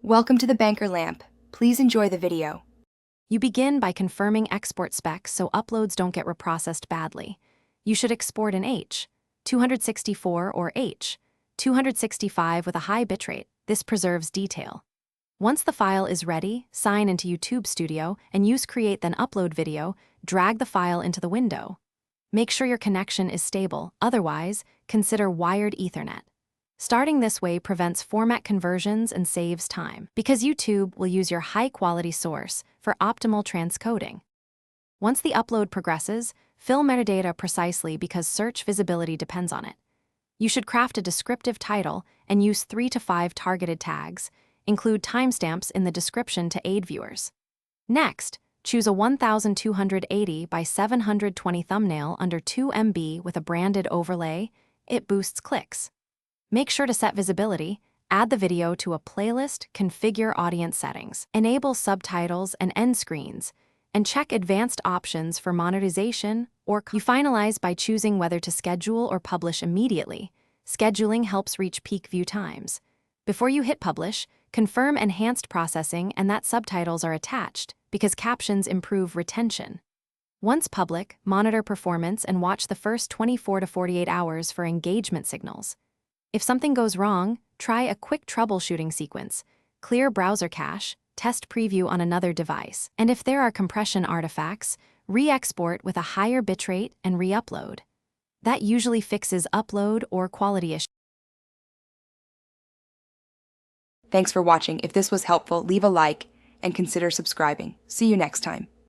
Welcome to the Banker Lamp. Please enjoy the video. You begin by confirming export specs so uploads don't get reprocessed badly. You should export in H.264 or H.265 with a high bitrate. This preserves detail. Once the file is ready, sign into YouTube Studio and use Create then Upload Video, drag the file into the window. Make sure your connection is stable, otherwise, consider wired Ethernet. Starting this way prevents format conversions and saves time, because YouTube will use your high-quality source for optimal transcoding. Once the upload progresses, fill metadata precisely because search visibility depends on it. You should craft a descriptive title and use 3 to 5 targeted tags. Include timestamps in the description to aid viewers. Next, choose a 1280 by 720 thumbnail under 2 MB with a branded overlay. It boosts clicks. Make sure to set visibility, add the video to a playlist, configure audience settings, enable subtitles and end screens, and check advanced options for monetization or you finalize by choosing whether to schedule or publish immediately. Scheduling helps reach peak view times. Before you hit publish, confirm enhanced processing and that subtitles are attached because captions improve retention. Once public, monitor performance and watch the first 24 to 48 hours for engagement signals. If something goes wrong, try a quick troubleshooting sequence, clear browser cache, test preview on another device, and if there are compression artifacts, re-export with a higher bitrate and re-upload. That usually fixes upload or quality issues. Thanks for watching. If this was helpful, leave a like and consider subscribing. See you next time.